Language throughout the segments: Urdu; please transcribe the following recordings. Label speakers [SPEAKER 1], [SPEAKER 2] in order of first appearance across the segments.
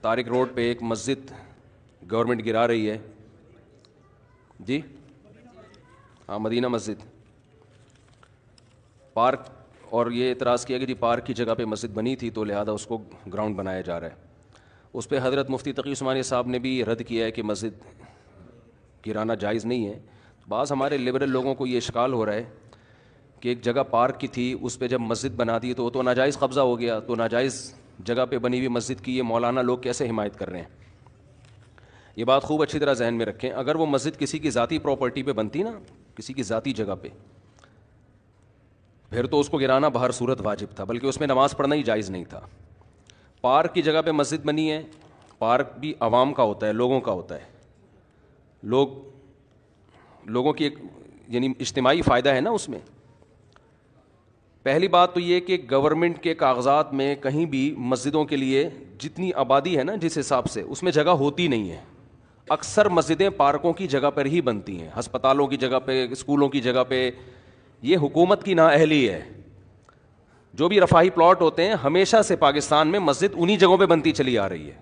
[SPEAKER 1] طارق روڈ پہ ایک مسجد گورنمنٹ گرا رہی ہے جی، ہاں مدینہ مسجد پارک، اور یہ اعتراض کیا کہ جی پارک کی جگہ پہ مسجد بنی تھی تو لہذا اس کو گراؤنڈ بنایا جا رہا ہے. اس پہ حضرت مفتی تقی عثمانی صاحب نے بھی رد کیا ہے کہ مسجد گرانا جائز نہیں ہے. بعض ہمارے لبرل لوگوں کو یہ اشکال ہو رہا ہے کہ ایک جگہ پارک کی تھی اس پہ جب مسجد بنا دی تو وہ تو ناجائز قبضہ ہو گیا، تو ناجائز جگہ پہ بنی ہوئی مسجد کی یہ مولانا لوگ کیسے حمایت کر رہے ہیں. یہ بات خوب اچھی طرح ذہن میں رکھیں. اگر وہ مسجد کسی کی ذاتی پراپرٹی پہ بنتی نا، کسی کی ذاتی جگہ پہ، پھر تو اس کو گرانا بہر صورت واجب تھا، بلکہ اس میں نماز پڑھنا ہی جائز نہیں تھا. پارک کی جگہ پہ مسجد بنی ہے، پارک بھی عوام کا ہوتا ہے، لوگوں کا ہوتا ہے، لوگوں کی ایک یعنی اجتماعی فائدہ ہے نا اس میں. پہلی بات تو یہ کہ گورنمنٹ کے کاغذات میں کہیں بھی مسجدوں کے لیے جتنی آبادی ہے نا جس حساب سے اس میں جگہ ہوتی نہیں ہے. اکثر مسجدیں پارکوں کی جگہ پر ہی بنتی ہیں، ہسپتالوں کی جگہ پہ، اسکولوں کی جگہ پہ. یہ حکومت کی نااہلی ہے. جو بھی رفاہی پلاٹ ہوتے ہیں ہمیشہ سے پاکستان میں مسجد انہی جگہوں پہ بنتی چلی آ رہی ہے.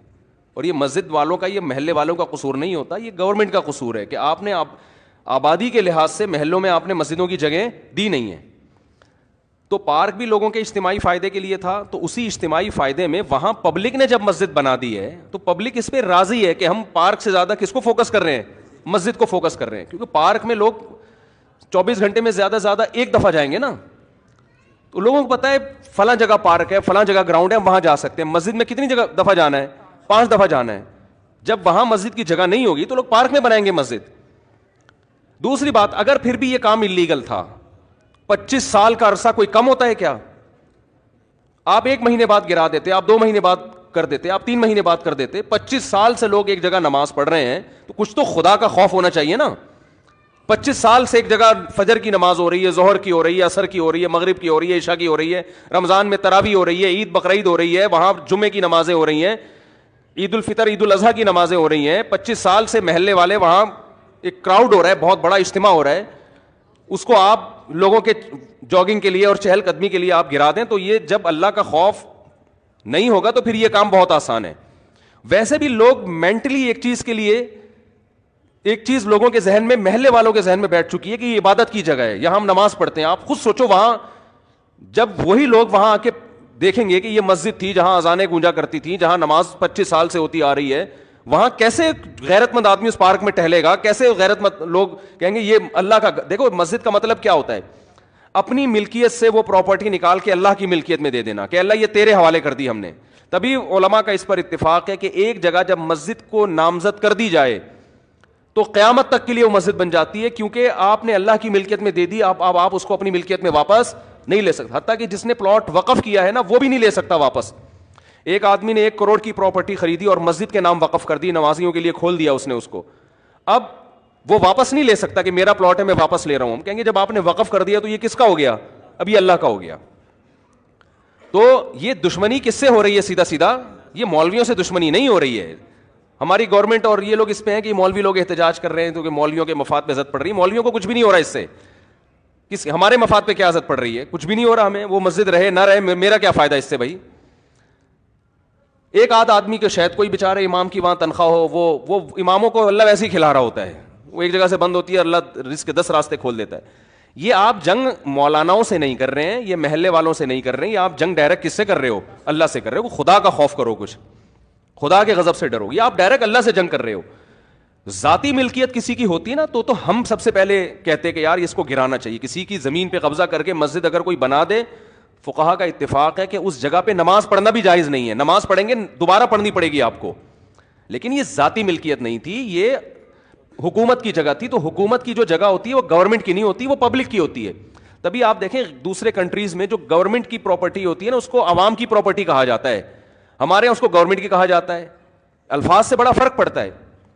[SPEAKER 1] اور یہ مسجد والوں کا، یہ محلے والوں کا قصور نہیں ہوتا، یہ گورنمنٹ کا قصور ہے کہ آپ نے آبادی کے لحاظ سے محلوں میں آپ نے مسجدوں کی جگہیں دی نہیں ہیں. تو پارک بھی لوگوں کے اجتماعی فائدے کے لیے تھا، تو اسی اجتماعی فائدے میں وہاں پبلک نے جب مسجد بنا دی ہے تو پبلک اس پہ راضی ہے کہ ہم پارک سے زیادہ کس کو فوکس کر رہے ہیں؟ مسجد کو فوکس کر رہے ہیں. کیونکہ پارک میں لوگ 24 گھنٹے میں زیادہ زیادہ ایک دفعہ جائیں گے نا، تو لوگوں کو پتا ہے فلاں جگہ پارک ہے، فلاں جگہ گراؤنڈ ہے، وہاں جا سکتے ہیں. مسجد میں کتنی جگہ دفعہ جانا ہے؟ 5 دفعہ جانا ہے. جب وہاں مسجد کی جگہ نہیں ہوگی تو لوگ پارک میں بنائیں گے مسجد. دوسری بات، اگر پھر بھی یہ کام انلیگل تھا، 25 سال کا عرصہ کوئی کم ہوتا ہے کیا؟ آپ 1 مہینے بعد گرا دیتے، آپ 2 مہینے بعد کر دیتے، آپ 3 مہینے بعد کر دیتے. 25 سال سے لوگ ایک جگہ نماز پڑھ رہے ہیں تو کچھ تو خدا کا خوف ہونا چاہیے نا. 25 سال سے ایک جگہ فجر کی نماز ہو رہی ہے، ظہر کی ہو رہی ہے، عصر کی ہو رہی ہے، مغرب کی ہو رہی ہے، عشاء کی ہو رہی ہے، رمضان میں تراویح ہو رہی ہے، عید بقرعید ہو رہی ہے، وہاں جمعے کی نمازیں ہو رہی ہیں، عید الفطر عید الاضحیٰ کی نمازیں ہو رہی ہیں. 25 سال سے محلے والے وہاں ایک کراؤڈ ہو رہا ہے، بہت بڑا اجتماع ہو رہا ہے، اس کو آپ لوگوں کے جاگنگ کے لیے اور چہل قدمی کے لیے آپ گرا دیں. تو یہ جب اللہ کا خوف نہیں ہوگا تو پھر یہ کام بہت آسان ہے. ویسے بھی لوگ مینٹلی ایک چیز کے لیے، ایک چیز لوگوں کے ذہن میں، محلے والوں کے ذہن میں بیٹھ چکی ہے کہ یہ عبادت کی جگہ ہے، یہاں ہم نماز پڑھتے ہیں. آپ خود سوچو، وہاں جب وہی لوگ وہاں آ کے دیکھیں گے کہ یہ مسجد تھی جہاں اذانیں گونجا کرتی تھیں، جہاں نماز 25 سال سے ہوتی آ رہی ہے، وہاں کیسے غیرت مند آدمی اس پارک میں ٹہلے گا؟ کیسے غیرت مند لوگ کہیں گے یہ اللہ کا؟ دیکھو مسجد کا مطلب کیا ہوتا ہے؟ اپنی ملکیت سے وہ پراپرٹی نکال کے اللہ کی ملکیت میں دے دینا کہ اللہ یہ تیرے حوالے کر دی ہم نے. تبھی علماء کا اس پر اتفاق ہے کہ ایک جگہ جب مسجد کو نامزد کر دی جائے تو قیامت تک کے لیے وہ مسجد بن جاتی ہے، کیونکہ آپ نے اللہ کی ملکیت میں دے دی. اب آپ اس کو اپنی ملکیت میں واپس نہیں لے سکتے. حتیٰ کہ جس نے پلاٹ وقف کیا ہے نا وہ بھی نہیں لے سکتا واپس. ایک آدمی نے 1 کروڑ کی پراپرٹی خریدی اور مسجد کے نام وقف کر دی، نمازیوں کے لیے کھول دیا اس نے اس کو. اب وہ واپس نہیں لے سکتا کہ میرا پلاٹ ہے میں واپس لے رہا ہوں. ہم کہیں گے جب آپ نے وقف کر دیا تو یہ کس کا ہو گیا؟ اب یہ اللہ کا ہو گیا. تو یہ دشمنی کس سے ہو رہی ہے؟ سیدھا سیدھا یہ مولویوں سے دشمنی نہیں ہو رہی ہے. ہماری گورنمنٹ اور یہ لوگ اس پہ ہیں کہ مولوی لوگ احتجاج کر رہے ہیں کیونکہ مولویوں کے مفاد پہ زد پڑ رہی ہے. مولویوں کو کچھ بھی نہیں ہو رہا اس سے. ہمارے مفاد پہ کیا زد پڑ رہی ہے؟ کچھ بھی نہیں ہو رہا ہمیں. وہ مسجد رہے نہ رہے میرا کیا فائدہ اس سے بھائی؟ ایک آدھ آدمی کے شاید کوئی بیچارے امام کی وہاں تنخواہ ہو، وہ اماموں کو اللہ ویسے ہی کھلا رہا ہوتا ہے. وہ ایک جگہ سے بند ہوتی ہے، اللہ رزق کے 10 راستے کھول دیتا ہے. یہ آپ جنگ مولاناؤں سے نہیں کر رہے ہیں، یہ محلے والوں سے نہیں کر رہے ہیں، یہ آپ جنگ ڈائریکٹ کس سے کر رہے ہو؟ اللہ سے کر رہے ہو. خدا کا خوف کرو، کچھ خدا کے غضب سے ڈرو. یہ آپ ڈائریکٹ اللہ سے جنگ کر رہے ہو. ذاتی ملکیت کسی کی ہوتی نا تو ہم سب سے پہلے کہتے کہ یار اس کو گرانا چاہیے. کسی کی زمین پہ قبضہ کر کے مسجد اگر کوئی بنا دے، فقہا کا اتفاق ہے کہ اس جگہ پہ نماز پڑھنا بھی جائز نہیں ہے. نماز پڑھیں گے دوبارہ پڑھنی پڑے گی آپ کو. لیکن یہ ذاتی ملکیت نہیں تھی، یہ حکومت کی جگہ تھی. تو حکومت کی جو جگہ ہوتی ہے وہ گورنمنٹ کی نہیں ہوتی، وہ پبلک کی ہوتی ہے. تبھی آپ دیکھیں دوسرے کنٹریز میں جو گورنمنٹ کی پراپرٹی ہوتی ہے نا اس کو عوام کی پراپرٹی کہا جاتا ہے. ہمارے یہاں اس کو گورنمنٹ کی کہا جاتا ہے. الفاظ سے بڑا فرق پڑتا ہے.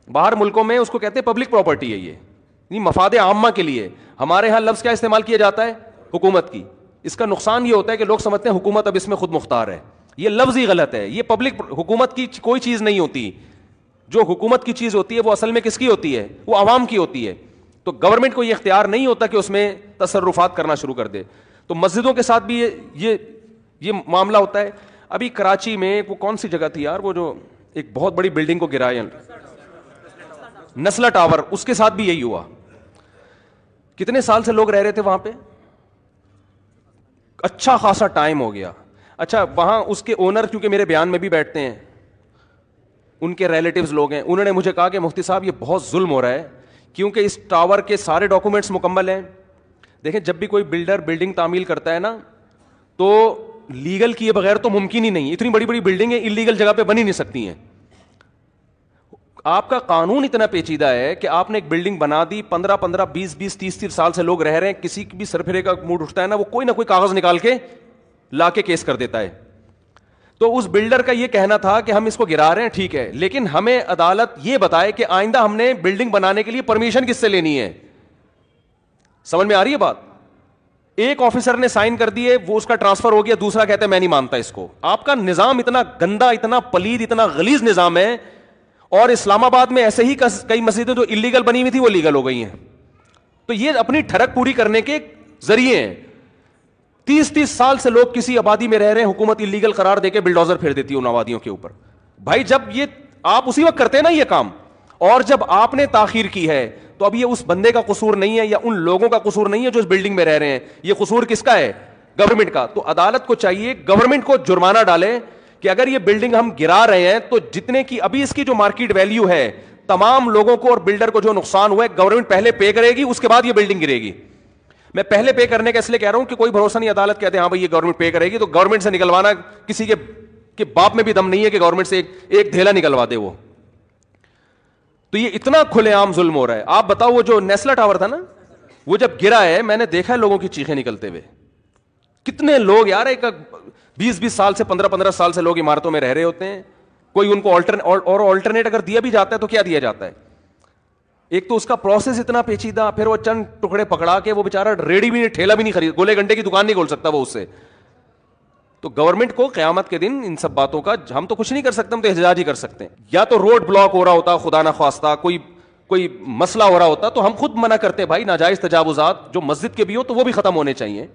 [SPEAKER 1] باہر ملکوں میں اس کو کہتے ہیں پبلک پراپرٹی ہے، یہ مفاد عامہ کے لیے. ہمارے ہاں لفظ کیا استعمال کیا جاتا ہے؟ حکومت کی. اس کا نقصان یہ ہوتا ہے کہ لوگ سمجھتے ہیں حکومت اب اس میں خود مختار ہے. یہ لفظ ہی غلط ہے. یہ پبلک حکومت کی کوئی چیز نہیں ہوتی. جو حکومت کی چیز ہوتی ہے وہ اصل میں کس کی ہوتی ہے؟ وہ عوام کی ہوتی ہے. تو گورنمنٹ کو یہ اختیار نہیں ہوتا کہ اس میں تصرفات کرنا شروع کر دے. تو مسجدوں کے ساتھ بھی یہ معاملہ ہوتا ہے. ابھی کراچی میں وہ کون سی جگہ تھی یار، وہ جو ایک بہت بڑی بلڈنگ کو گرایا نسلا ٹاور, اس کے ساتھ بھی یہی ہوا. کتنے سال سے لوگ رہ رہے تھے وہاں پہ, اچھا خاصا ٹائم ہو گیا. اچھا وہاں اس کے اونر کیونکہ میرے بیان میں بھی بیٹھتے ہیں, ان کے ریلیٹیوز لوگ ہیں, انہوں نے مجھے کہا کہ مفتی صاحب یہ بہت ظلم ہو رہا ہے کیونکہ اس ٹاور کے سارے ڈاکومنٹس مکمل ہیں. دیکھیں جب بھی کوئی بلڈر بلڈنگ تعمیل کرتا ہے نا تو لیگل کیے بغیر تو ممکن ہی نہیں. اتنی بڑی بڑی بلڈنگیں انلیگل جگہ پہ بن ہی نہیں سکتی ہیں. آپ کا قانون اتنا پیچیدہ ہے کہ آپ نے ایک بلڈنگ بنا دی, 15 20 30 سال سے لوگ رہ رہے ہیں, کسی بھی سرفرے کا موڈ اٹھتا ہے نا وہ کوئی نہ کوئی کاغذ نکال کے لا کے کیس کر دیتا ہے. تو اس بلڈر کا یہ کہنا تھا کہ ہم اس کو گرا رہے ہیں ٹھیک ہے, لیکن ہمیں عدالت یہ بتائے کہ آئندہ ہم نے بلڈنگ بنانے کے لیے پرمیشن کس سے لینی ہے. سمجھ میں آ رہی ہے بات؟ ایک آفیسر نے سائن کر دیے, وہ اس کا ٹرانسفر ہو گیا, دوسرا کہتا ہے میں نہیں مانتا اس کو. آپ کا نظام اتنا گندا, اتنا پلید, اتنا غلیظ نظام ہے. اور اسلام آباد میں ایسے ہی کئی مسجدیں جو انلیگل بنی ہوئی تھی وہ لیگل ہو گئی ہیں. تو یہ اپنی ٹھڑک پوری کرنے کے ذریعے ہیں. 30 سال سے لوگ کسی آبادی میں رہ رہے ہیں, حکومت انلیگل قرار دے کے بلڈوزر پھیر دیتی ہے ان آبادیوں کے اوپر. بھائی جب یہ آپ اسی وقت کرتے ہیں نا یہ کام, اور جب آپ نے تاخیر کی ہے تو اب یہ اس بندے کا قصور نہیں ہے یا ان لوگوں کا قصور نہیں ہے جو اس بلڈنگ میں رہ رہے ہیں, یہ قصور کس کا ہے؟ گورنمنٹ کا. تو عدالت کو چاہیے گورنمنٹ کو جرمانہ ڈالے کہ اگر یہ بلڈنگ ہم گرا رہے ہیں تو جتنے کی ابھی اس کی جو مارکیٹ ویلیو ہے تمام لوگوں کو اور بلڈر کو جو نقصان ہوا ہے گورنمنٹ پہلے پے کرے گی, اس کے بعد یہ بلڈنگ گرے گی. میں پہلے پے کرنے کا اس لیے کہہ رہا ہوں کہ کوئی بھروسہ نہیں, عدالت کہتے ہیں ہاں بھائی یہ گورنمنٹ پے کرے گی, تو گورنمنٹ سے نکلوانا کسی کے باپ میں بھی دم نہیں ہے کہ گورنمنٹ سے ایک دھیلا نکلوا دے وہ. تو یہ اتنا کھلے عام ظلم ہو رہا ہے. آپ بتاؤ وہ جو نیسلا ٹاور تھا نا, وہ جب گرا ہے میں نے دیکھا ہے لوگوں کی چیخیں نکلتے ہوئے. کتنے لوگ یار, ایک 20 سال سے 15 سال سے لوگ عمارتوں میں رہ رہے ہوتے ہیں. کوئی ان کو آلٹرنیٹ اگر دیا بھی جاتا ہے تو کیا دیا جاتا ہے؟ ایک تو اس کا پروسیس اتنا پیچیدہ, پھر وہ چند ٹکڑے پکڑا کے وہ بیچارہ ریڈی بھی نہیں, ٹھیلا بھی نہیں خرید, گولے گنڈے کی دکان نہیں کھول سکتا وہ اس سے. تو گورنمنٹ کو قیامت کے دن ان سب باتوں کا ہم تو کچھ نہیں کر سکتے, ہم تو احتجاج ہی کر سکتے ہیں. یا تو روڈ بلاک ہو رہا ہوتا خدا نہ خواستہ, کوئی مسئلہ ہو رہا ہوتا تو ہم خود منع کرتے بھائی ناجائز تجاوزات جو مسجد کے بھی ہو تو وہ بھی ختم ہونے چاہیے.